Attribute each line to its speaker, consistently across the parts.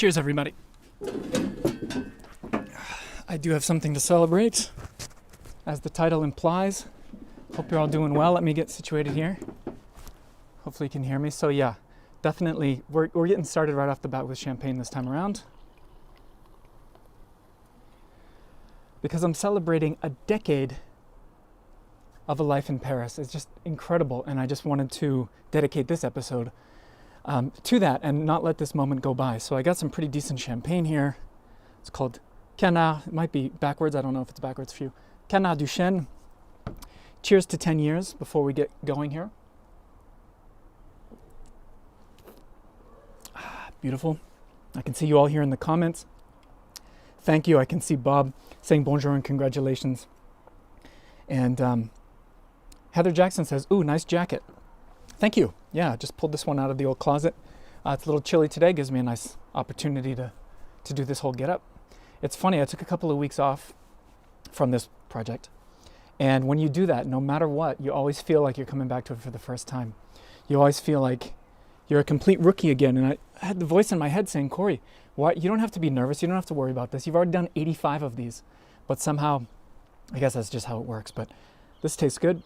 Speaker 1: Cheers, everybody. I do have something to celebrate, as the title implies. Hope you're all doing well. Let me get situated here. Hopefully you can hear me. So yeah, definitely we're getting started right off the bat with champagne this time around, because I'm celebrating a decade of a life in Paris. It's just incredible, and I just wanted to dedicate this episode to that and not let this moment go by. So I got some pretty decent champagne here. It's called Canard. It might be backwards. I don't know if it's backwards for you. Canard du Chêne. Cheers to 10 years before we get going here. Beautiful. I can see you all here in the comments. Thank you. I can see Bob saying bonjour and congratulations. And Heather Jackson says, ooh, nice jacket. Thank you. Yeah, just pulled this one out of the old closet. It's a little chilly today. Gives me a nice opportunity to do this whole get up. It's funny, I took a couple of weeks off from this project. And when you do that, no matter what, you always feel like you're coming back to it for the first time. You always feel like you're a complete rookie again. And I had the voice in my head saying, Corey, why, you don't have to be nervous. You don't have to worry about this. You've already done 85 of these. But somehow, I guess that's just how it works. But this tastes good.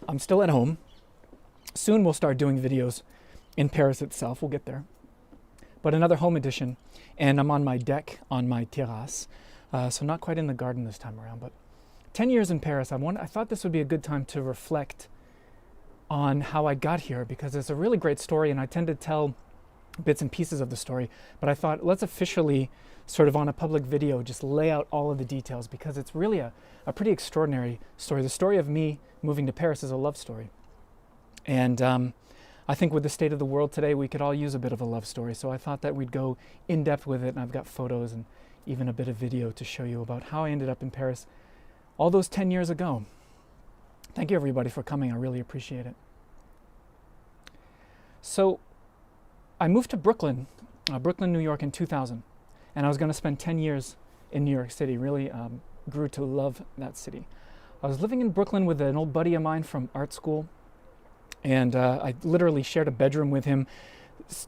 Speaker 1: I'm still at home. Soon we'll start doing videos in Paris itself. We'll get there. But another home edition. And I'm on my deck on my terrace. So not quite in the garden this time around. But 10 years in Paris. I thought this would be a good time to reflect on how I got here, because it's a really great story and I tend to tell bits and pieces of the story. But I thought, let's officially, sort of on a public video, just lay out all of the details, because it's really a pretty extraordinary story. The story of me moving to Paris is a love story. And I think with the state of the world today, we could all use a bit of a love story. So I thought that we'd go in depth with it, and I've got photos and even a bit of video to show you about how I ended up in Paris all those 10 years ago. Thank you, everybody, for coming. I really appreciate it. So I moved to Brooklyn, New York in 2000. And I was going to spend 10 years in New York City. Really grew to love that city. I was living in Brooklyn with an old buddy of mine from art school. And I literally shared a bedroom with him.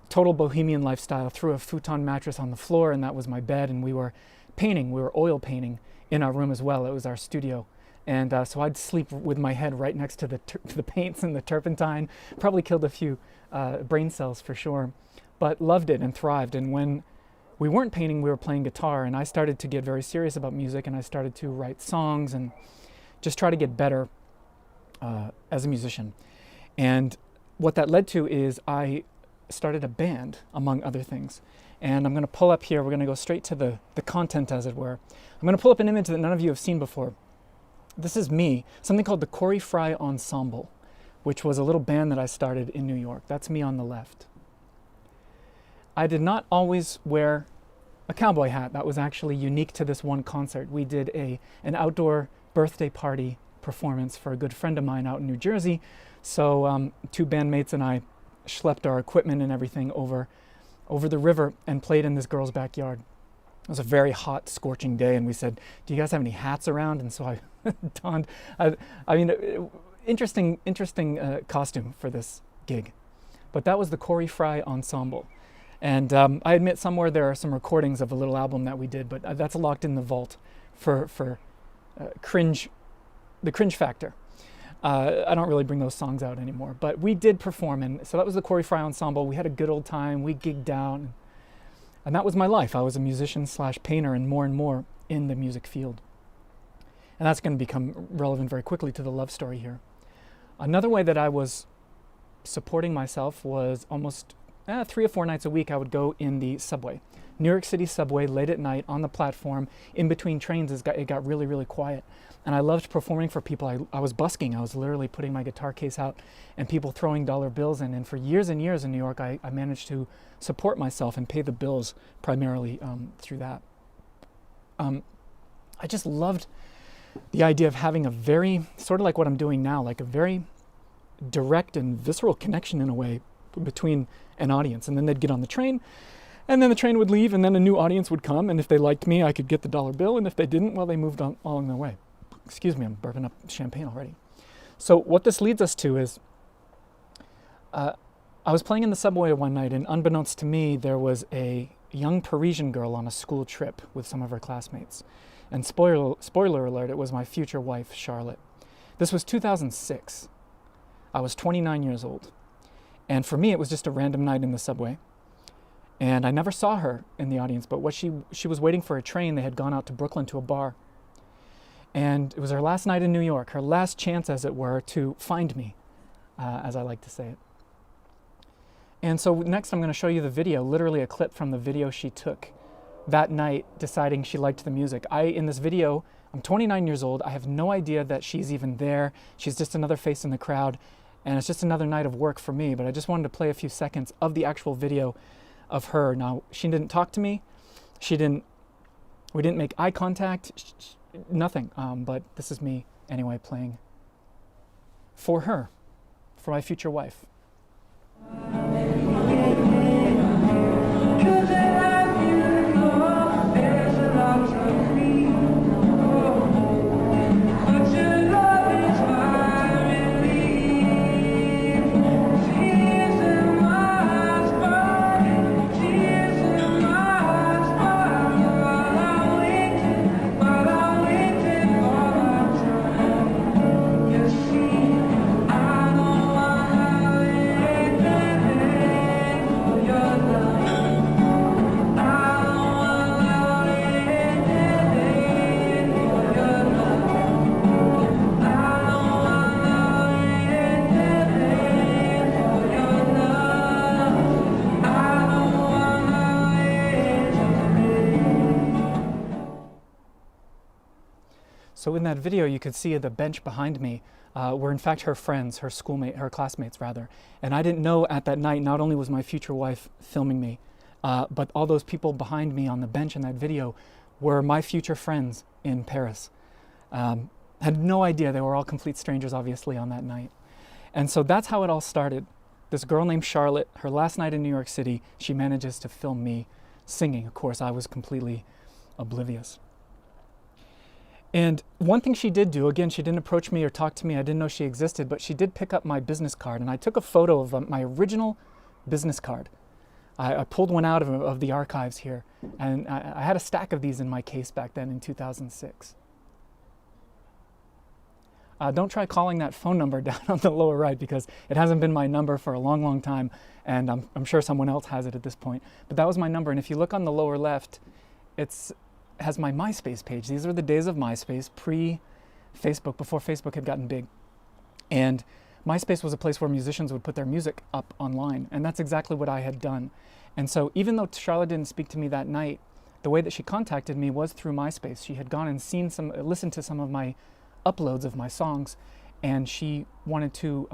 Speaker 1: Total bohemian lifestyle. Threw a futon mattress on the floor, and that was my bed. And we were painting. We were oil painting in our room as well. It was our studio. And so I'd sleep with my head right next to the paints and the turpentine. Probably killed a few brain cells for sure. But loved it and thrived. And when we weren't painting, we were playing guitar, and I started to get very serious about music, and I started to write songs and just try to get better as a musician. And what that led to is I started a band, among other things. And I'm going to pull up here, we're going to go straight to the content, as it were. I'm going to pull up an image that none of you have seen before. This is me, something called the Corey Frye Ensemble, which was a little band that I started in New York. That's me on the left. I did not always wear a cowboy hat. That was actually unique to this one concert. We did an outdoor birthday party performance for a good friend of mine out in New Jersey. So two bandmates and I schlepped our equipment and everything over the river and played in this girl's backyard. It was a very hot, scorching day, and we said, do you guys have any hats around? And so I donned, interesting costume for this gig. But that was the Corey Frye Ensemble. And I admit somewhere there are some recordings of a little album that we did, but that's locked in the vault for the cringe factor. I don't really bring those songs out anymore, but we did perform, and so that was the Corey Frye Ensemble. We had a good old time. We gigged out, and that was my life. I was a musician / painter, and more in the music field. And that's going to become relevant very quickly to the love story here. Another way that I was supporting myself was almost 3 or 4 nights a week I would go in the subway. New York City subway, late at night, on the platform, in between trains, it got really, really quiet. And I loved performing for people. I was busking. I was literally putting my guitar case out and people throwing dollar bills in. And for years and years in New York, I managed to support myself and pay the bills primarily through that. I just loved the idea of having a very, sort of like what I'm doing now, like a very direct and visceral connection in a way between an audience. And then they'd get on the train, and then the train would leave, and then a new audience would come, and if they liked me, I could get the dollar bill, and if they didn't, well, they moved on along their way. Excuse me, I'm burping up champagne already. So what this leads us to is I was playing in the subway one night, and unbeknownst to me, there was a young Parisian girl on a school trip with some of her classmates. And spoiler alert, it was my future wife, Charlotte. This was 2006. I was 29 years old. And for me, it was just a random night in the subway. And I never saw her in the audience, but she was waiting for a train. They had gone out to Brooklyn to a bar. And it was her last night in New York, her last chance, as it were, to find me, as I like to say it. And so next I'm going to show you the video, literally a clip from the video she took that night, deciding she liked the music. In this video, I'm 29 years old. I have no idea that she's even there. She's just another face in the crowd, and it's just another night of work for me. But I just wanted to play a few seconds of the actual video of her. Now, she didn't talk to me. We didn't make eye contact, nothing. But this is me, anyway, playing for her, for my future wife. So in that video, you could see the bench behind me were in fact her friends, her classmates rather. And I didn't know at that night, not only was my future wife filming me, but all those people behind me on the bench in that video were my future friends in Paris. Had no idea. They were all complete strangers, obviously, on that night. And so that's how it all started. This girl named Charlotte, her last night in New York City, she manages to film me singing. Of course, I was completely oblivious. And one thing she did do, again, she didn't approach me or talk to me. I didn't know she existed, but she did pick up my business card. And I took a photo of my original business card. I pulled one out of the archives here. And I had a stack of these in my case back then in 2006. Don't try calling that phone number down on the lower right, because it hasn't been my number for a long, long time. And I'm sure someone else has it at this point. But that was my number. And if you look on the lower left, it has my MySpace page. These were the days of MySpace, pre-Facebook, before Facebook had gotten big. And MySpace was a place where musicians would put their music up online. And that's exactly what I had done. And so even though Charlotte didn't speak to me that night, the way that she contacted me was through MySpace. She had gone and listened to some of my uploads of my songs, and she wanted to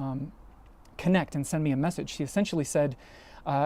Speaker 1: connect and send me a message. She essentially said,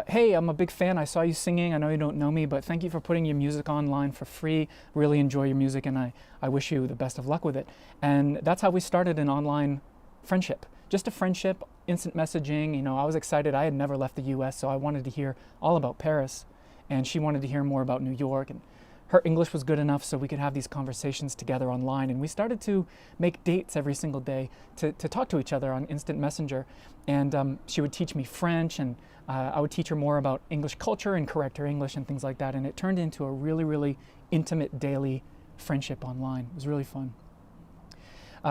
Speaker 1: hey, I'm a big fan. I saw you singing. I know you don't know me, but thank you for putting your music online for free. Really enjoy your music, and I wish you the best of luck with it. And that's how we started an online friendship. Just a friendship, instant messaging. You know, I was excited. I had never left the US, so I wanted to hear all about Paris, and she wanted to hear more about New York. And her English was good enough so we could have these conversations together online. And we started to make dates every single day to talk to each other on Instant Messenger. And she would teach me French, and I would teach her more about English culture and correct her English and things like that. And it turned into a really, really intimate daily friendship online. It was really fun.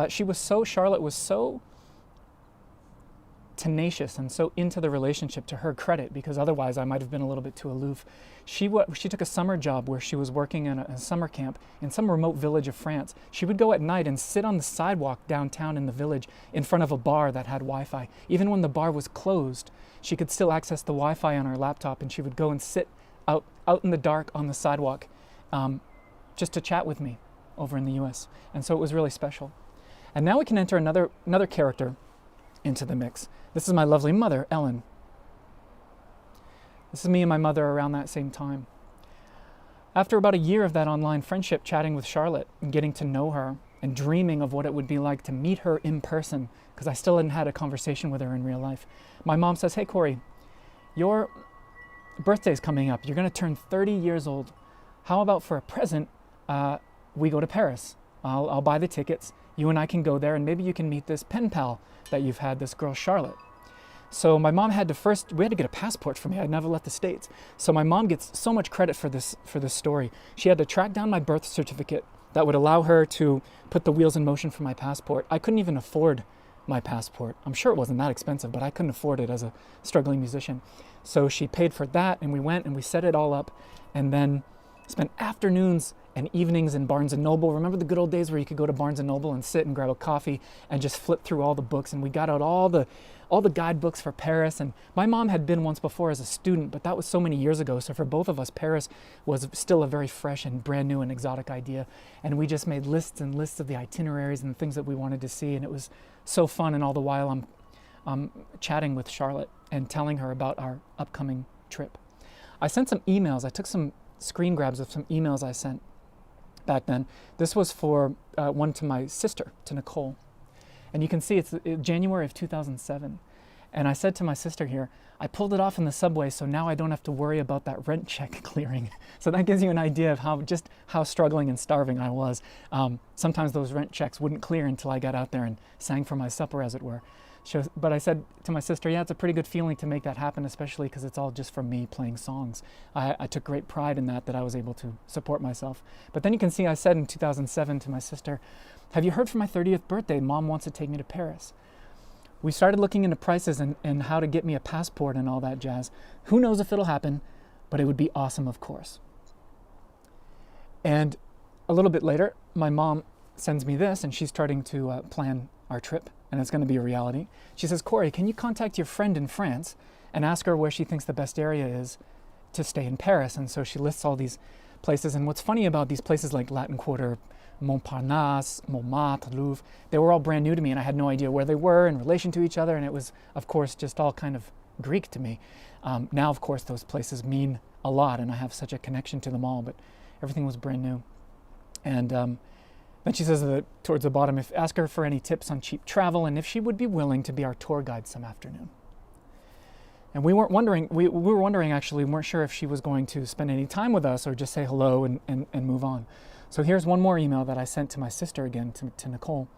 Speaker 1: Charlotte was so tenacious and so into the relationship, to her credit, because otherwise I might have been a little bit too aloof. She took a summer job where she was working in a summer camp in some remote village of France. She would go at night and sit on the sidewalk downtown in the village in front of a bar that had Wi-Fi. Even when the bar was closed, she could still access the Wi-Fi on her laptop, and she would go and sit out in the dark on the sidewalk just to chat with me over in the US. And so it was really special. And now we can enter another character into the mix. This is my lovely mother, Ellen. This is me and my mother around that same time. After about a year of that online friendship, chatting with Charlotte and getting to know her and dreaming of what it would be like to meet her in person, because I still hadn't had a conversation with her in real life, my mom says, hey Corey, your birthday's coming up. You're going to turn 30 years old. How about for a present, we go to Paris? I'll buy the tickets. You and I can go there, and maybe you can meet this pen pal that you've had, this girl Charlotte. So my mom had to we had to get a passport for me. I'd never left the States. So my mom gets so much credit for this story. She had to track down my birth certificate that would allow her to put the wheels in motion for my passport. I couldn't even afford my passport. I'm sure it wasn't that expensive, but I couldn't afford it as a struggling musician. So she paid for that, and we went and we set it all up, and then spent afternoons and evenings in Barnes & Noble. Remember the good old days where you could go to Barnes & Noble and sit and grab a coffee and just flip through all the books, and we got out all the guidebooks for Paris. And my mom had been once before as a student, but that was so many years ago. So for both of us, Paris was still a very fresh and brand new and exotic idea. And we just made lists and lists of the itineraries and the things that we wanted to see. And it was so fun. And all the while I'm chatting with Charlotte and telling her about our upcoming trip. I sent some emails. I took some screen grabs of some emails I sent back then. This was for one to my sister, to Nicole. And you can see it's January of 2007. And I said to my sister here, I pulled it off in the subway, so now I don't have to worry about that rent check clearing. So that gives you an idea of how struggling and starving I was. Sometimes those rent checks wouldn't clear until I got out there and sang for my supper, as it were. But I said to my sister, yeah, it's a pretty good feeling to make that happen, especially because it's all just from me playing songs. I took great pride in that I was able to support myself. But then you can see I said in 2007 to my sister, have you heard for my 30th birthday? Mom wants to take me to Paris. We started looking into prices and how to get me a passport and all that jazz. Who knows if it'll happen, but it would be awesome, of course. And a little bit later, my mom sends me this, and she's starting to plan our trip, and it's going to be a reality. She says, Corey, can you contact your friend in France and ask her where she thinks the best area is to stay in Paris? And so she lists all these places. And what's funny about these places like Latin Quarter, Montparnasse, Montmartre, Louvre, they were all brand new to me, and I had no idea where they were in relation to each other, and it was, of course, just all kind of Greek to me. Now, of course, those places mean a lot, and I have such a connection to them all, but everything was brand new. And then she says that towards the bottom, ask her for any tips on cheap travel, and if she would be willing to be our tour guide some afternoon. And we were wondering actually, we weren't sure if she was going to spend any time with us or just say hello and move on. So here's one more email that I sent to my sister again, to Nicole.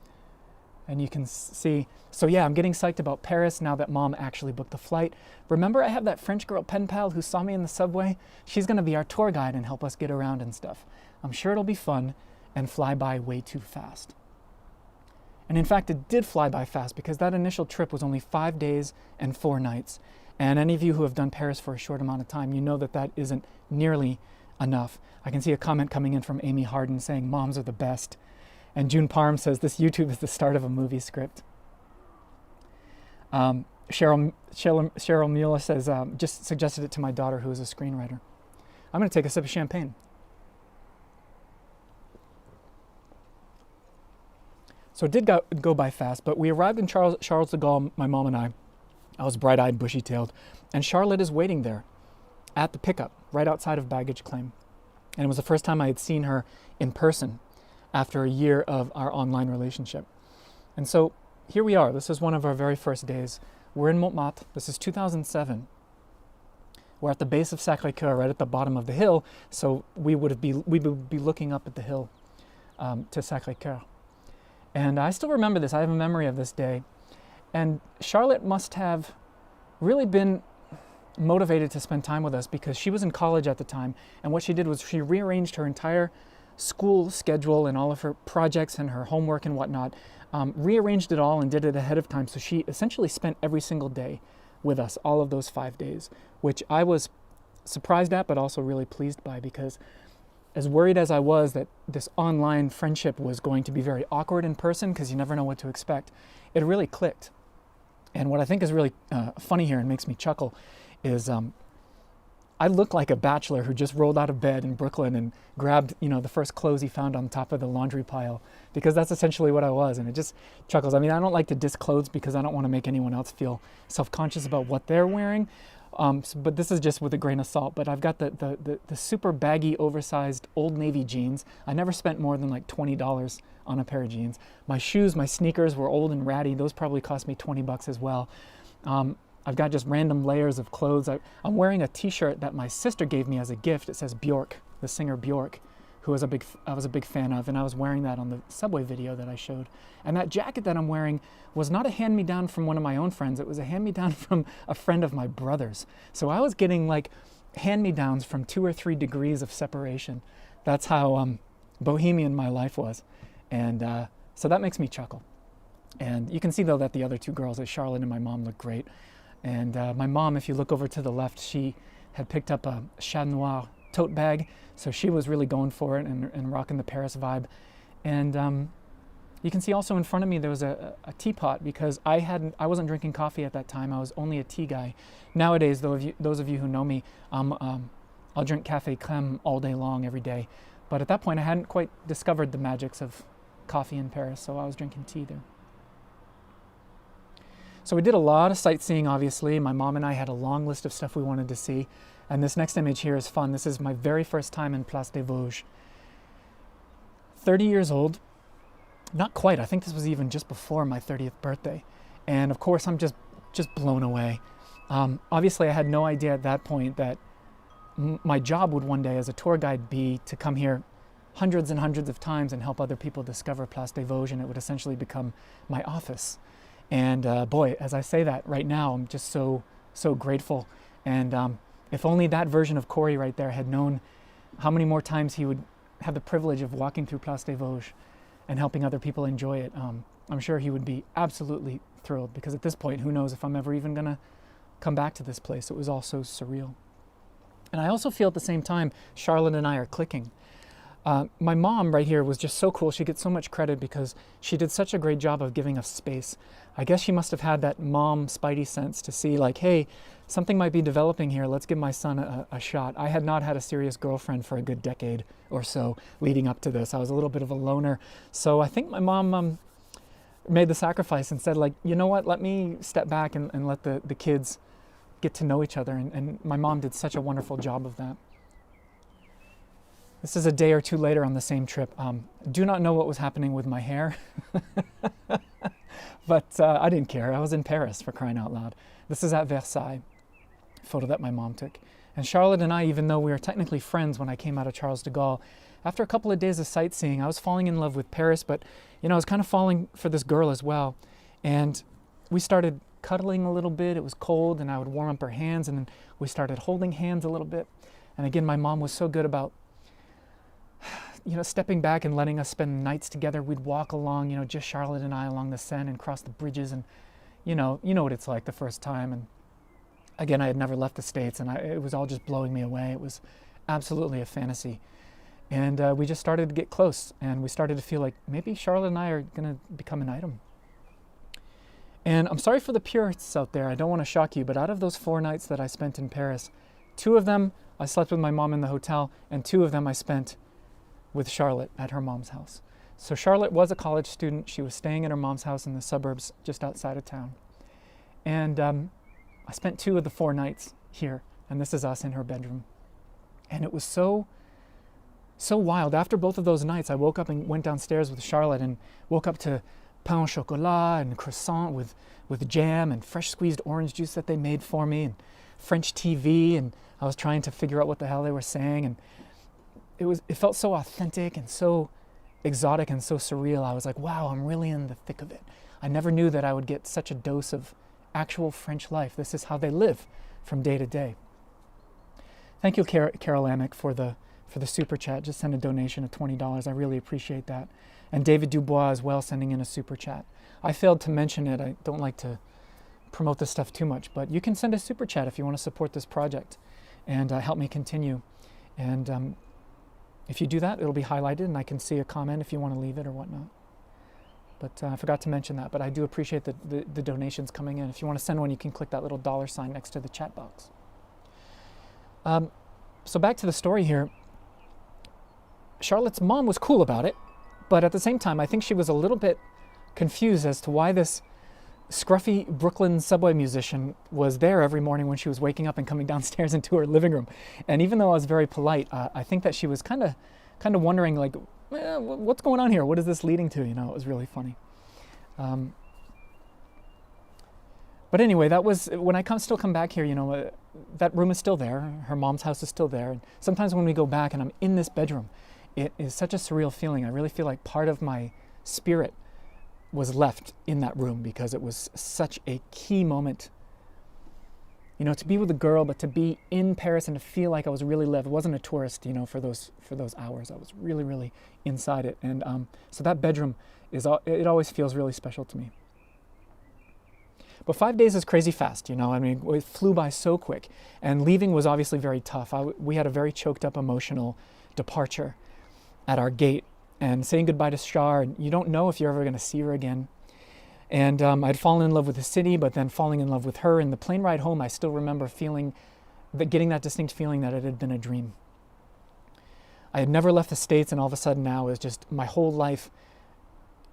Speaker 1: And you can see, so yeah, I'm getting psyched about Paris now that Mom actually booked the flight. Remember I have that French girl pen pal who saw me in the subway? She's gonna be our tour guide and help us get around and stuff. I'm sure it'll be fun and fly by way too fast. And in fact, it did fly by fast because that initial trip was only 5 days and 4 nights. And any of you who have done Paris for a short amount of time, you know that that isn't nearly enough. I can see a comment coming in from Amy Harden saying, moms are the best. And June Parham says, this YouTube is the start of a movie script. Cheryl Mueller says, just suggested it to my daughter who is a screenwriter. I'm going to take a sip of champagne. So it did go by fast, but we arrived in Charles de Gaulle, my mom and I. I was bright-eyed, bushy-tailed, and Charlotte is waiting there at the pickup, right outside of baggage claim. And it was the first time I had seen her in person after a year of our online relationship. And so here we are. This is one of our very first days. We're in Montmartre. This is 2007. We're at the base of Sacré-Cœur, right at the bottom of the hill. So we would be looking up at the hill to Sacré-Cœur. And I still remember this. I have a memory of this day. And Charlotte must have really been motivated to spend time with us because she was in college at the time. And what she did was she rearranged her entire school schedule and all of her projects and her homework and whatnot, rearranged it all and did it ahead of time. So she essentially spent every single day with us, all of those 5 days, which I was surprised at, but also really pleased by, because as worried as I was that this online friendship was going to be very awkward in person because you never know what to expect, it really clicked. And what I think is really funny here and makes me chuckle is I look like a bachelor who just rolled out of bed in Brooklyn and grabbed, the first clothes he found on top of the laundry pile, because that's essentially what I was. And it just chuckles. I mean, I don't like to diss clothes because I don't want to make anyone else feel self-conscious about what they're wearing. But this is just with a grain of salt. But I've got the super baggy, oversized Old Navy jeans. I never spent more than like $20 on a pair of jeans. My shoes, my sneakers were old and ratty. Those probably cost me $20 as well. I've got just random layers of clothes. I'm wearing a t-shirt that my sister gave me as a gift. It says Bjork, the singer Bjork, who I was a big fan of, and I was wearing that on the subway video that I showed. And that jacket that I'm wearing was not a hand-me-down from one of my own friends. It was a hand-me-down from a friend of my brother's. So I was getting like hand-me-downs from 2 or 3 degrees of separation. That's how bohemian my life was. And so that makes me chuckle. And you can see though that the other 2 girls, Charlotte and my mom, look great. And my mom, if you look over to the left, she had picked up a Chat Noir tote bag, so she was really going for it and rocking the Paris vibe. And you can see also in front of me there was a teapot, because I wasn't drinking coffee at that time. I was only a tea guy. Nowadays, those of you who know me, I'll drink café crème all day long, every day. But at that point, I hadn't quite discovered the magics of coffee in Paris, so I was drinking tea there. So we did a lot of sightseeing, obviously. My mom and I had a long list of stuff we wanted to see. And this next image here is fun. This is my very first time in Place des Vosges. 30 years old. Not quite. I think this was even just before my 30th birthday. And of course, I'm just blown away. Obviously, I had no idea at that point that my job would one day as a tour guide be to come here hundreds and hundreds of times and help other people discover Place des Vosges, and it would essentially become my office. And boy, as I say that right now, I'm just so grateful. And if only that version of Corey right there had known how many more times he would have the privilege of walking through Place des Vosges and helping other people enjoy it, I'm sure he would be absolutely thrilled, because at this point, who knows if I'm ever even gonna come back to this place. It was all so surreal. And I also feel at the same time, Charlotte and I are clicking. My mom right here was just so cool. She gets so much credit because she did such a great job of giving us space. I guess she must have had that mom spidey sense to see like, hey, something might be developing here. Let's give my son a shot. I had not had a serious girlfriend for a good decade or so leading up to this. I was a little bit of a loner. So I think my mom made the sacrifice and said, like, you know what, let me step back and let the kids get to know each other. And my mom did such a wonderful job of that. This is a day or two later on the same trip. Do not know what was happening with my hair, but I didn't care. I was in Paris, for crying out loud. This is at Versailles, a photo that my mom took. And Charlotte and I, even though we were technically friends when I came out of Charles de Gaulle, after a couple of days of sightseeing, I was falling in love with Paris, but I was kind of falling for this girl as well. And we started cuddling a little bit. It was cold, and I would warm up her hands, and then we started holding hands a little bit. And again, my mom was so good about stepping back and letting us spend nights together. We'd walk along, just Charlotte and I along the Seine and cross the bridges, and you know what it's like the first time. And again, I had never left the States, and it was all just blowing me away. It was absolutely a fantasy. And we just started to get close, and we started to feel like maybe Charlotte and I are going to become an item. And I'm sorry for the purists out there. I don't want to shock you, but out of those 4 nights that I spent in Paris, 2 of them I slept with my mom in the hotel, and 2 of them I spent with Charlotte at her mom's house. So Charlotte was a college student. She was staying at her mom's house in the suburbs just outside of town. And I spent 2 of the 4 nights here, and this is us in her bedroom. And it was so wild. After both of those nights, I woke up and went downstairs with Charlotte and woke up to pain au chocolat and croissant with jam and fresh squeezed orange juice that they made for me, and French TV, and I was trying to figure out what the hell they were saying, and it felt so authentic and so exotic and so surreal. I was like, wow, I'm really in the thick of it. I never knew that I would get such a dose of actual French life. This is how they live from day to day. Thank you, Carol Amick, for the super chat. Just send a donation of $20. I really appreciate that. And David Dubois as well, sending in a super chat. I failed to mention it. I don't like to promote this stuff too much, but you can send a super chat if you want to support this project and help me continue. And if you do that, it'll be highlighted, and I can see a comment if you want to leave it or whatnot. But I forgot to mention that, but I do appreciate the donations coming in. If you want to send one, you can click that little $sign next to the chat box. So back to the story here. Charlotte's mom was cool about it, but at the same time, I think she was a little bit confused as to why this scruffy Brooklyn subway musician was there every morning when she was waking up and coming downstairs into her living room. And even though I was very polite, I think that she was kind of wondering, like, what's going on here? What is this leading to? It was really funny. But anyway, that was when I still come back here. That room is still there. Her mom's house is still there. And sometimes when we go back, and I'm in this bedroom, it is such a surreal feeling. I really feel like part of my spirit was left in that room because it was such a key moment. You know, to be with a girl, but to be in Paris and to feel like I was really lived. I wasn't a tourist, you know, for those hours. I was really, really inside it. And so that bedroom it always feels really special to me. But 5 days is crazy fast, you know. I mean, it flew by so quick. And leaving was obviously very tough. We had a very choked up emotional departure at our gate. And saying goodbye to Char, and you don't know if you're ever going to see her again. And I'd fallen in love with the city, but then falling in love with her. And the plane ride home, I still remember getting that distinct feeling that it had been a dream. I had never left the States, and all of a sudden now is just my whole life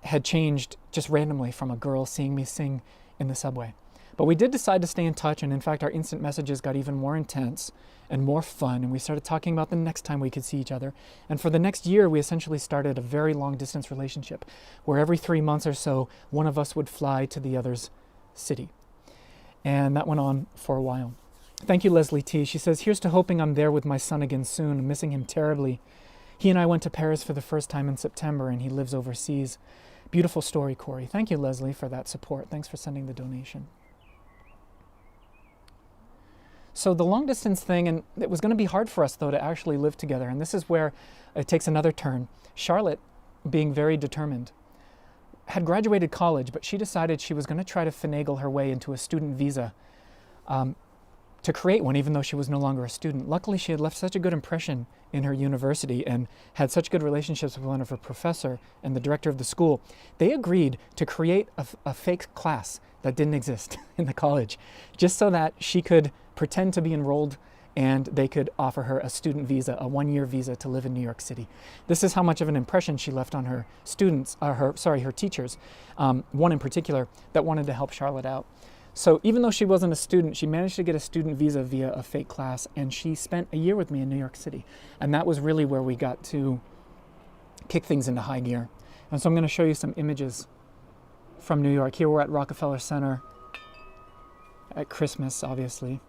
Speaker 1: had changed just randomly from a girl seeing me sing in the subway. But we did decide to stay in touch, and in fact our instant messages got even more intense and more fun, and we started talking about the next time we could see each other. And for the next year we essentially started a very long distance relationship where every 3 months or so one of us would fly to the other's city. And that went on for a while. Thank you, Leslie T. She says, here's to hoping I'm there with my son again soon. I'm missing him terribly. He and I went to Paris for the first time in September, and he lives overseas. Beautiful story, Corey. Thank you, Leslie, for that support. Thanks for sending the donation. So the long distance thing, and it was going to be hard for us though to actually live together, and this is where it takes another turn. Charlotte, being very determined, had graduated college, but she decided she was going to try to finagle her way into a student visa to create one, even though she was no longer a student. Luckily, she had left such a good impression in her university and had such good relationships with one of her professor and the director of the school. They agreed to create a fake class that didn't exist in the college, just so that she could pretend to be enrolled and they could offer her a student visa, a 1-year visa to live in New York City. This is how much of an impression she left on her students, her teachers, one in particular that wanted to help Charlotte out. So even though she wasn't a student, she managed to get a student visa via a fake class, and she spent a year with me in New York City. And that was really where we got to kick things into high gear. And so I'm going to show you some images from New York. Here we're at Rockefeller Center at Christmas, obviously.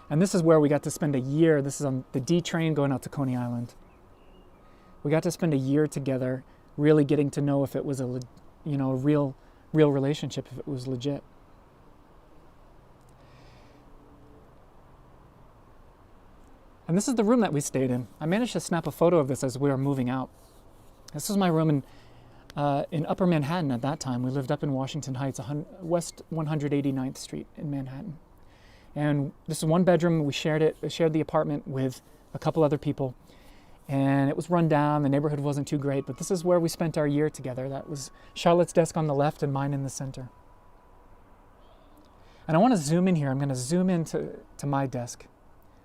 Speaker 1: And this is where we got to spend a year. This is on the D train going out to Coney Island. We got to spend a year together, really getting to know if it was a real relationship, if it was legit. And this is the room that we stayed in. I managed to snap a photo of this as we were moving out. This was my room in Upper Manhattan at that time. We lived up in Washington Heights, West 189th Street in Manhattan. And this is one bedroom. We shared the apartment with a couple other people. And it was run down. The neighborhood wasn't too great, but this is where we spent our year together. That was Charlotte's desk on the left and mine in the center. And I want to zoom in here. I'm going to zoom into my desk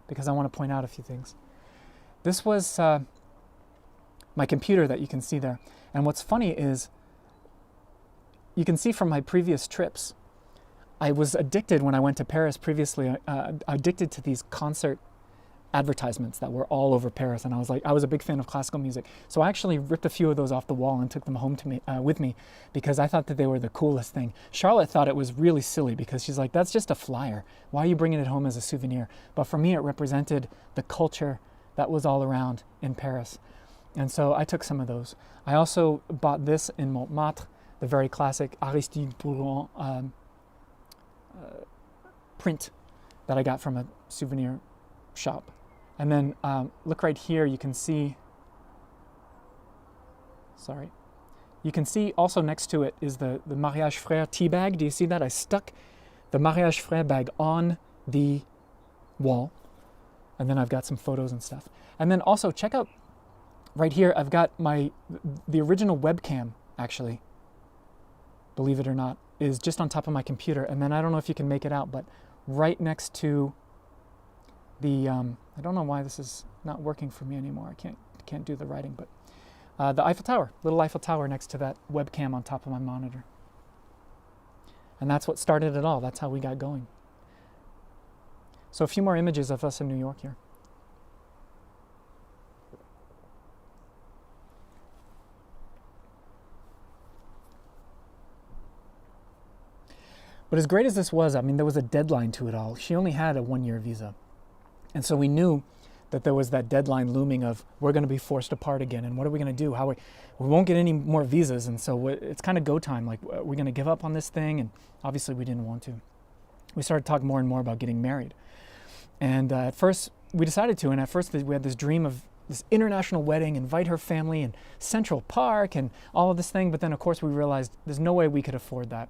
Speaker 1: because I want to point out a few things. This was my computer that you can see there. And what's funny is you can see from my previous trips, I was addicted when I went to Paris previously, addicted to these concert advertisements that were all over Paris, and I was a big fan of classical music. So I actually ripped a few of those off the wall and took them home with me because I thought that they were the coolest thing. Charlotte thought it was really silly because she's like, that's just a flyer. Why are you bringing it home as a souvenir? But for me, it represented the culture that was all around in Paris. And so I took some of those. I also bought this in Montmartre, the very classic Aristide Bruant print that I got from a souvenir shop. And then look right here, you can see also next to it is the Mariage Frère tea bag. Do you see that? I stuck the Mariage Frère bag on the wall, and then I've got some photos and stuff. And then also check out right here, I've got the original webcam, actually, believe it or not, is just on top of my computer. And then I don't know if you can make it out, but right next to the, I don't know why this is not working for me anymore. I can't do the writing, but the Eiffel Tower, little Eiffel Tower next to that webcam on top of my monitor. And that's what started it all. That's how we got going. So a few more images of us in New York here. But as great as this was, I mean, there was a deadline to it all. She only had a 1-year visa. And so we knew that there was that deadline looming of we're going to be forced apart again, and what are we going to do? We won't get any more visas, and so it's kind of go time. Like, we're going to give up on this thing, and obviously we didn't want to. We started talking more and more about getting married, and at first we decided to. And at first we had this dream of this international wedding, invite her family in Central Park, and all of this thing. But then, of course, we realized there's no way we could afford that.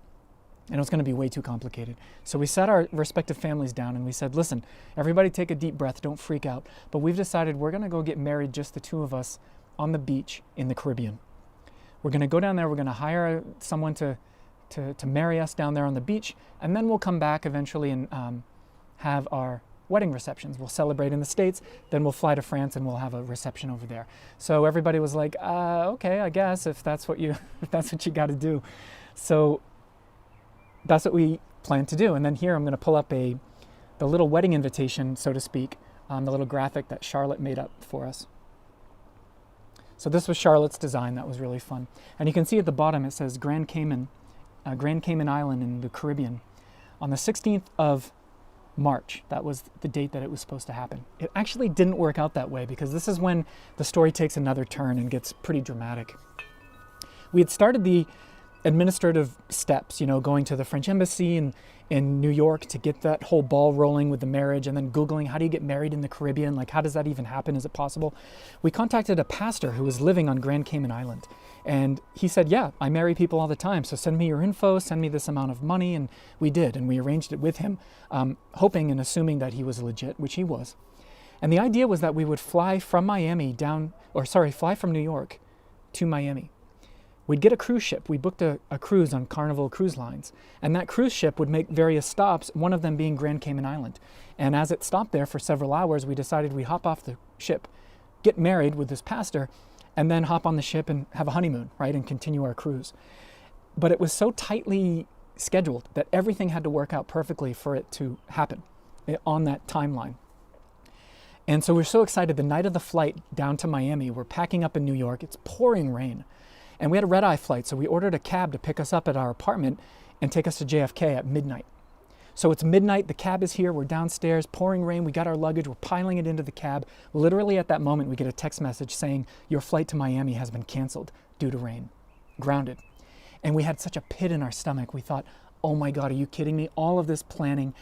Speaker 1: And it was going to be way too complicated. So we sat our respective families down and we said, listen, everybody take a deep breath, don't freak out. But we've decided we're going to go get married, just the two of us, on the beach in the Caribbean. We're going to go down there, we're going to hire someone to marry us down there on the beach, and then we'll come back eventually and have our wedding receptions. We'll celebrate in the States, then we'll fly to France and we'll have a reception over there. So everybody was like, okay, I guess if that's what you got to do. So that's what we plan to do. And then here I'm going to pull up the little wedding invitation, so to speak, the little graphic that Charlotte made up for us. So this was Charlotte's design. That was really fun. And you can see at the bottom it says Grand Cayman Island in the Caribbean on the 16th of March. That was the date that it was supposed to happen. It actually didn't work out that way, because this is when the story takes another turn and gets pretty dramatic. We had started the administrative steps, going to the French embassy in New York to get that whole ball rolling with the marriage, and then Googling, how do you get married in the Caribbean? Like, how does that even happen? Is it possible? We contacted a pastor who was living on Grand Cayman Island, and he said, yeah, I marry people all the time, so send me your info, send me this amount of money. And we did, and we arranged it with him, hoping and assuming that he was legit, which he was. And the idea was that we would fly from New York to Miami. We'd get a cruise ship. We booked a cruise on Carnival Cruise Lines. And that cruise ship would make various stops, one of them being Grand Cayman Island. And as it stopped there for several hours, we decided we'd hop off the ship, get married with this pastor, and then hop on the ship and have a honeymoon, right, and continue our cruise. But it was so tightly scheduled that everything had to work out perfectly for it to happen on that timeline. And so we're so excited. The night of the flight down to Miami, we're packing up in New York. It's pouring rain. And we had a red-eye flight, so we ordered a cab to pick us up at our apartment and take us to JFK at midnight. So it's midnight, the cab is here, we're downstairs, pouring rain, we got our luggage, we're piling it into the cab. Literally at that moment, we get a text message saying, your flight to Miami has been canceled due to rain, grounded. And we had such a pit in our stomach. We thought, oh my God, are you kidding me? All of this planning.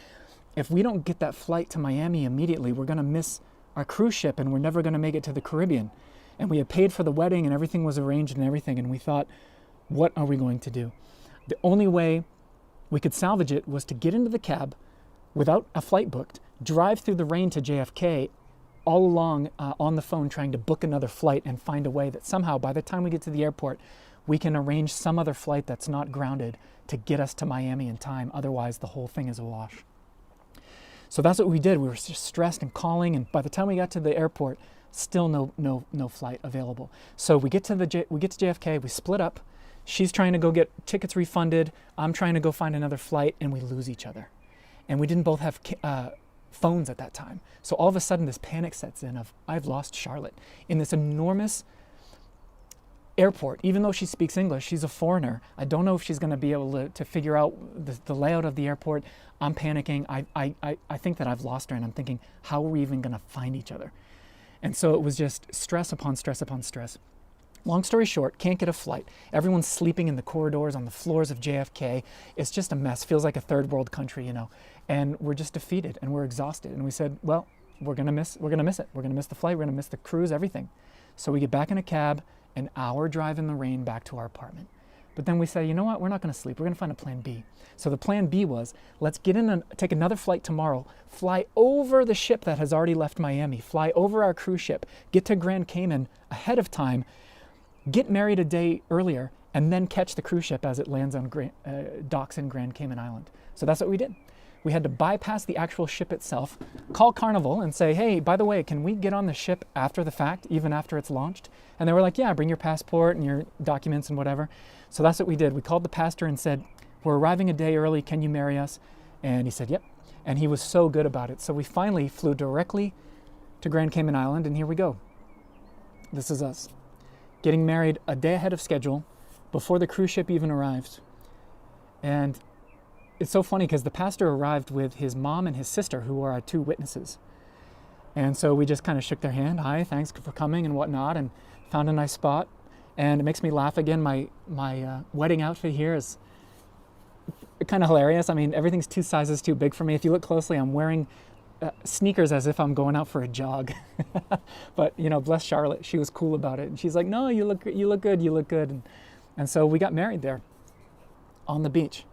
Speaker 1: If we don't get that flight to Miami immediately, we're gonna miss our cruise ship and we're never gonna make it to the Caribbean. And we had paid for the wedding and everything was arranged and everything. And we thought, what are we going to do? The only way we could salvage it was to get into the cab without a flight booked, drive through the rain to JFK, all along on the phone trying to book another flight and find a way that somehow by the time we get to the airport, we can arrange some other flight that's not grounded to get us to Miami in time. Otherwise, the whole thing is a wash. So that's what we did. We were just stressed and calling. And by the time we got to the airport, still no flight available. So we get to JFK, we split up. She's trying to go get tickets refunded. I'm trying to go find another flight, and we lose each other. And we didn't both have phones at that time. So all of a sudden this panic sets in of, I've lost Charlotte in this enormous airport. Even though she speaks English, she's a foreigner. I don't know if she's gonna be able to figure out the layout of the airport. I'm panicking. I think that I've lost her, and I'm thinking, how are we even gonna find each other? And so it was just stress upon stress upon stress. Long story short, can't get a flight. Everyone's sleeping in the corridors on the floors of JFK. It's just a mess. Feels like a third world country, And we're just defeated and we're exhausted. And we said, well, we're gonna miss it. We're gonna miss the flight. We're gonna miss the cruise, everything. So we get back in a cab, an hour drive in the rain back to our apartment. But then we say, you know what? We're not gonna sleep. We're gonna find a plan B. So the plan B was, let's get in and take another flight tomorrow, fly over the ship that has already left Miami, fly over our cruise ship, get to Grand Cayman ahead of time, get married a day earlier, and then catch the cruise ship as it lands on docks in Grand Cayman Island. So that's what we did. We had to bypass the actual ship itself, call Carnival and say, hey, by the way, can we get on the ship after the fact, even after it's launched? And they were like, yeah, bring your passport and your documents and whatever. So that's what we did. We called the pastor and said, we're arriving a day early, can you marry us? And he said, yep. And he was so good about it. So we finally flew directly to Grand Cayman Island, and here we go. This is us. Getting married a day ahead of schedule, before the cruise ship even arrived. And it's so funny because the pastor arrived with his mom and his sister, who are our two witnesses. And so we just kind of shook their hand, hi, thanks for coming and whatnot, and found a nice spot. And it makes me laugh again. My wedding outfit here is kind of hilarious. I mean, everything's 2 sizes too big for me. If you look closely, I'm wearing sneakers as if I'm going out for a jog. But you know, bless Charlotte, she was cool about it, and she's like, "No, you look good." And so we got married there on the beach,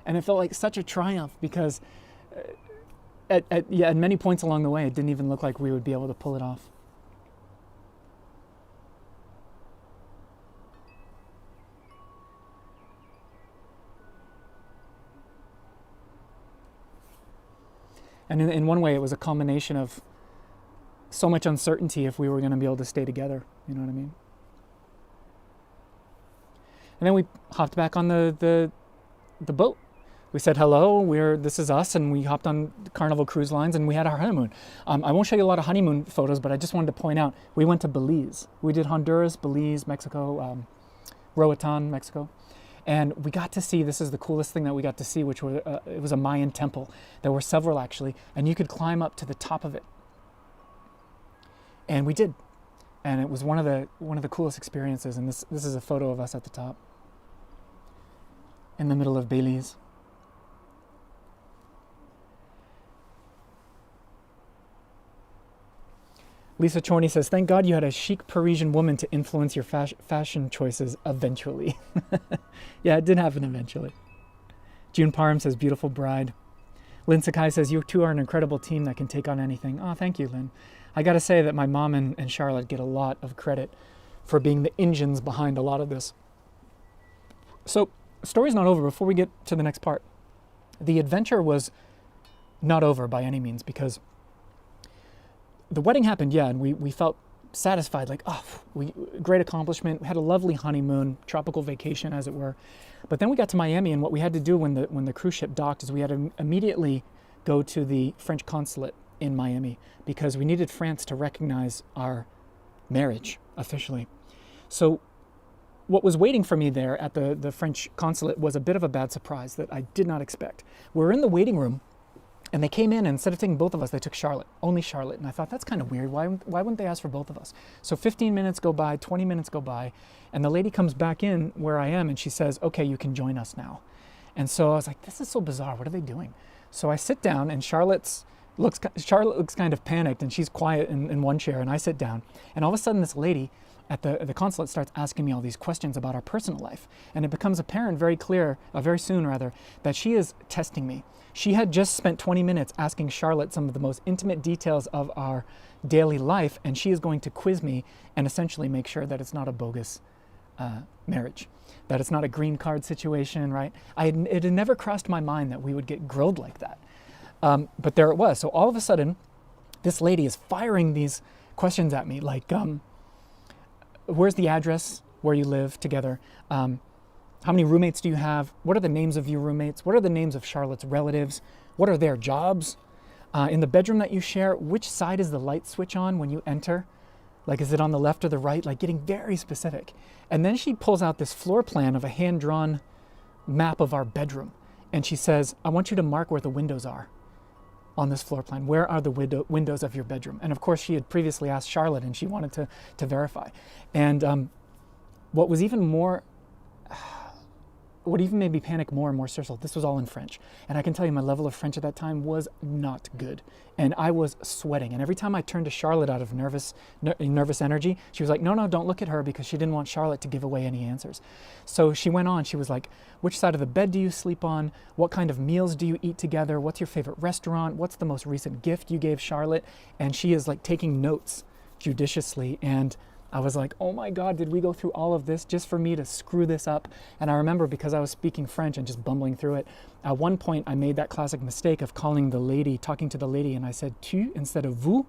Speaker 1: and it felt like such a triumph because at many points along the way, it didn't even look like we would be able to pull it off. And in one way, it was a culmination of so much uncertainty if we were going to be able to stay together. You know what I mean? And then we hopped back on the boat. We said hello. This is us, and we hopped on Carnival Cruise Lines, and we had our honeymoon. I won't show you a lot of honeymoon photos, but I just wanted to point out we went to Belize. We did Honduras, Belize, Mexico, Roatan, Mexico. And we got to see, this is the coolest thing that we got to see, which was, it was a Mayan temple. There were several actually, and you could climb up to the top of it. And we did. And it was one of the coolest experiences. And this is a photo of us at the top, in the middle of Belize. Lisa Chorney says, thank God you had a chic Parisian woman to influence your fashion choices eventually. Yeah, it did happen eventually. June Parham says, beautiful bride. Lynn Sakai says, you two are an incredible team that can take on anything. Oh, thank you, Lynn. I got to say that my mom and Charlotte get a lot of credit for being the engines behind a lot of this. So, story's not over. Before we get to the next part, the adventure was not over by any means, because the wedding happened, yeah, and we felt satisfied, like, oh, great accomplishment. We had a lovely honeymoon, tropical vacation, as it were. But then we got to Miami, and what we had to do when the cruise ship docked is we had to immediately go to the French consulate in Miami, because we needed France to recognize our marriage officially. So what was waiting for me there at the French consulate was a bit of a bad surprise that I did not expect. We're in the waiting room, and they came in, and instead of taking both of us, they took Charlotte, only Charlotte. And I thought, that's kind of weird. Why wouldn't they ask for both of us? So 15 minutes go by, 20 minutes go by, and the lady comes back in where I am, and she says, okay, you can join us now. And so I was like, this is so bizarre. What are they doing? So I sit down, and Charlotte looks kind of panicked, and she's quiet in one chair, and I sit down. And all of a sudden, this lady at the consulate starts asking me all these questions about our personal life. And it becomes apparent very soon, that she is testing me. She had just spent 20 minutes asking Charlotte some of the most intimate details of our daily life, and she is going to quiz me and essentially make sure that it's not a bogus marriage, that it's not a green card situation, right? It had never crossed my mind that we would get grilled like that. But there it was. So all of a sudden, this lady is firing these questions at me, like, where's the address where you live together? How many roommates do you have? What are the names of your roommates? What are the names of Charlotte's relatives? What are their jobs? In the bedroom that you share, which side is the light switch on when you enter? Like, is it on the left or the right? Like, getting very specific. And then she pulls out this floor plan of a hand-drawn map of our bedroom. And she says, I want you to mark where the windows are on this floor plan. Where are the windows of your bedroom? And of course, she had previously asked Charlotte, and she wanted to verify. And what even made me panic more and more, Cecil, this was all in French. And I can tell you my level of French at that time was not good. And I was sweating. And every time I turned to Charlotte out of nervous energy, she was like, no, don't look at her, because she didn't want Charlotte to give away any answers. So she went on, she was like, which side of the bed do you sleep on? What kind of meals do you eat together? What's your favorite restaurant? What's the most recent gift you gave Charlotte? And she is like taking notes judiciously. And I was like, oh my God, did we go through all of this just for me to screw this up? And I remember, because I was speaking French and just bumbling through it, at one point I made that classic mistake of talking to the lady, and I said tu instead of vous.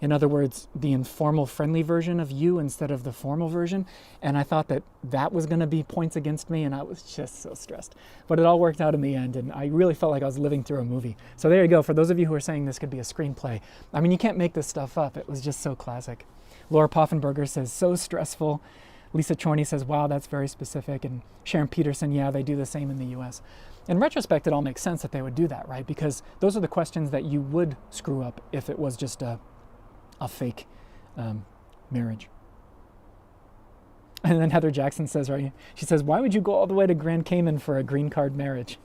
Speaker 1: In other words, the informal, friendly version of you instead of the formal version. And I thought that was going to be points against me, and I was just so stressed. But it all worked out in the end, and I really felt like I was living through a movie. So there you go. For those of you who are saying this could be a screenplay, I mean, you can't make this stuff up. It was just so classic. Laura Poffenberger says, so stressful. Lisa Chorney says, wow, that's very specific. And Sharon Peterson, yeah, they do the same in the US. In retrospect, it all makes sense that they would do that, right? Because those are the questions that you would screw up if it was just a fake marriage. And then Heather Jackson says, right, she says, why would you go all the way to Grand Cayman for a green card marriage?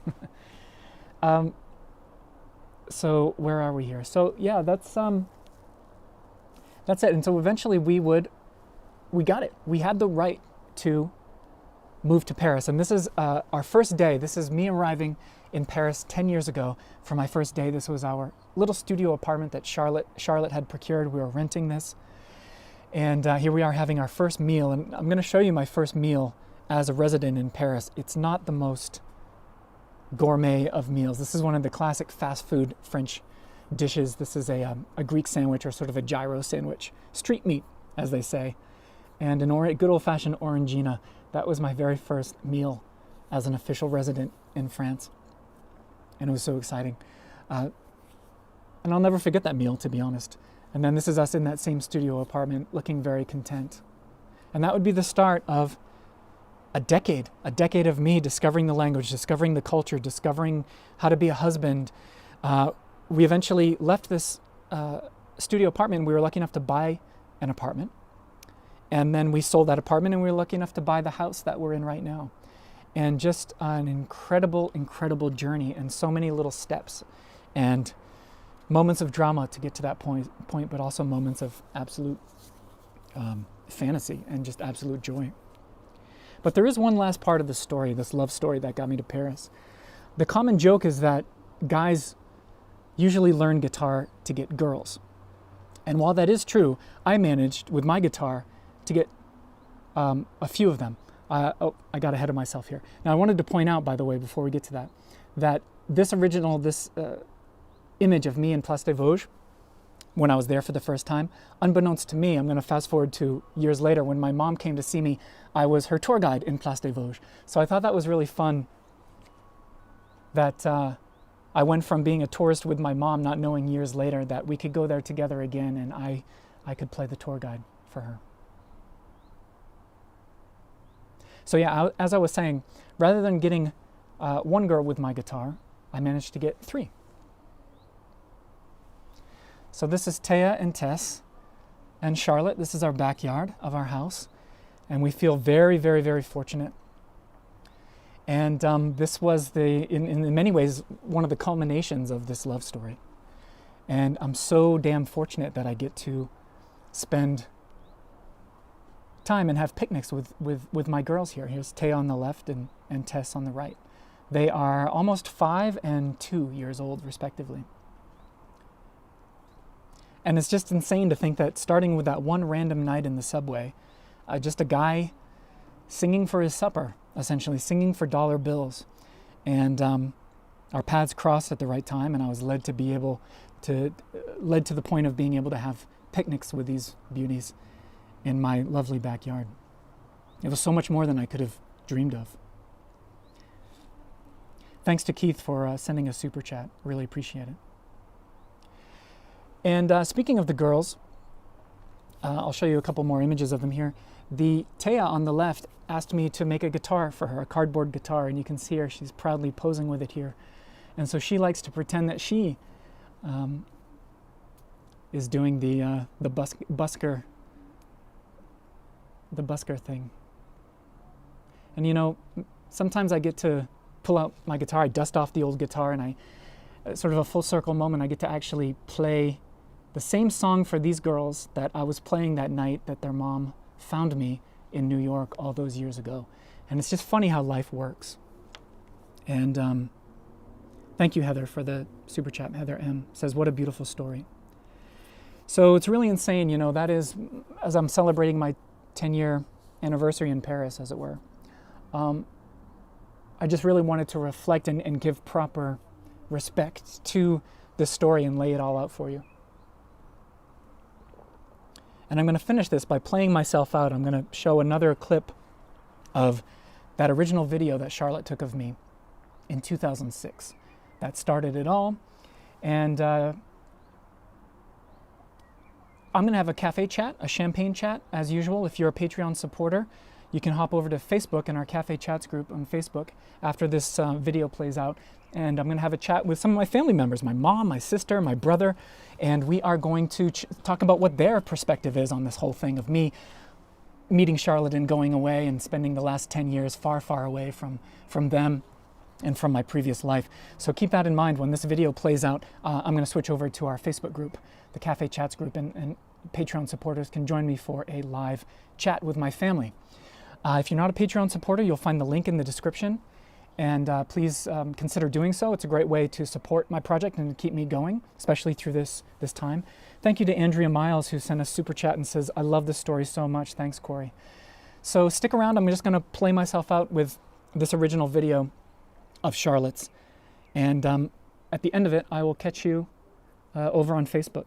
Speaker 1: So where are we here? So yeah, that's it. And so eventually we got it. We had the right to move to Paris. And this is our first day. This is me arriving in Paris 10 years ago for my first day. This was our little studio apartment that Charlotte had procured. We were renting this. And here we are having our first meal. And I'm going to show you my first meal as a resident in Paris. It's not the most gourmet of meals. This is one of the classic fast food French dishes. This is a Greek sandwich, or sort of a gyro sandwich. Street meat, as they say. And an good old-fashioned orangina. That was my very first meal as an official resident in France. And it was so exciting. And I'll never forget that meal, to be honest. And then this is us in that same studio apartment, looking very content. And that would be the start of a decade of me discovering the language, discovering the culture, discovering how to be a husband. We eventually left this studio apartment. We were lucky enough to buy an apartment. And then we sold that apartment, and we were lucky enough to buy the house that we're in right now. And just an incredible, incredible journey, and so many little steps and moments of drama to get to that point, but also moments of absolute fantasy and just absolute joy. But there is one last part of the story, this love story that got me to Paris. The common joke is that guys usually learn guitar to get girls. And while that is true, I managed with my guitar to get a few of them. I got ahead of myself here. Now I wanted to point out, by the way, before we get to that this image of me in Place des Vosges, when I was there for the first time, unbeknownst to me, I'm going to fast forward to years later, when my mom came to see me, I was her tour guide in Place des Vosges. So I thought that was really fun that I went from being a tourist with my mom, not knowing years later that we could go there together again, and I could play the tour guide for her. So yeah, as I was saying, rather than getting one girl with my guitar, I managed to get 3. So this is Taya and Tess and Charlotte. This is our backyard of our house. And we feel very, very, very fortunate. And this was in many ways, one of the culminations of this love story. And I'm so damn fortunate that I get to spend time and have picnics with my girls here. Here's Taya on the left and Tess on the right. They are almost 5 and 2 years old, respectively. And it's just insane to think that starting with that one random night in the subway, just a guy singing for his supper, essentially singing for dollar bills. And our paths crossed at the right time, and I was led to the point of being able to have picnics with these beauties in my lovely backyard. It was so much more than I could have dreamed of. Thanks to Keith for sending a super chat. Really appreciate it. And speaking of the girls, I'll show you a couple more images of them here. The Taya on the left asked me to make a guitar for her, a cardboard guitar, and you can see her, she's proudly posing with it here. And so she likes to pretend that she is doing the busker thing. And you know, sometimes I get to pull out my guitar, I dust off the old guitar, and sort of a full circle moment, I get to actually play the same song for these girls that I was playing that night that their mom found me in New York all those years ago. And it's just funny how life works. And thank you, Heather, for the super chat. Heather M. says, what a beautiful story. So it's really insane, you know, that is, as I'm celebrating my 10-year anniversary in Paris, as it were, I just really wanted to reflect and give proper respect to this story and lay it all out for you. And I'm going to finish this by playing myself out. I'm going to show another clip of that original video that Charlotte took of me in 2006. That started it all. And I'm going to have a cafe chat, a champagne chat, as usual. If you're a Patreon supporter, you can hop over to Facebook in our Cafe Chats group on Facebook after this video plays out. And I'm going to have a chat with some of my family members, my mom, my sister, my brother, and we are going to talk about what their perspective is on this whole thing of me meeting Charlotte and going away and spending the last 10 years far, far away from them and from my previous life. So keep that in mind when this video plays out. I'm going to switch over to our Facebook group, the Cafe Chats group, and Patreon supporters can join me for a live chat with my family. If you're not a Patreon supporter, you'll find the link in the description. And please consider doing so. It's a great way to support my project and to keep me going, especially through this time. Thank you to Andrea Miles, who sent a super chat and says, I love this story so much. Thanks, Corey. So stick around. I'm just going to play myself out with this original video of Charlotte's. And at the end of it, I will catch you over on Facebook.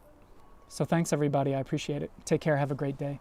Speaker 1: So thanks, everybody. I appreciate it. Take care. Have a great day.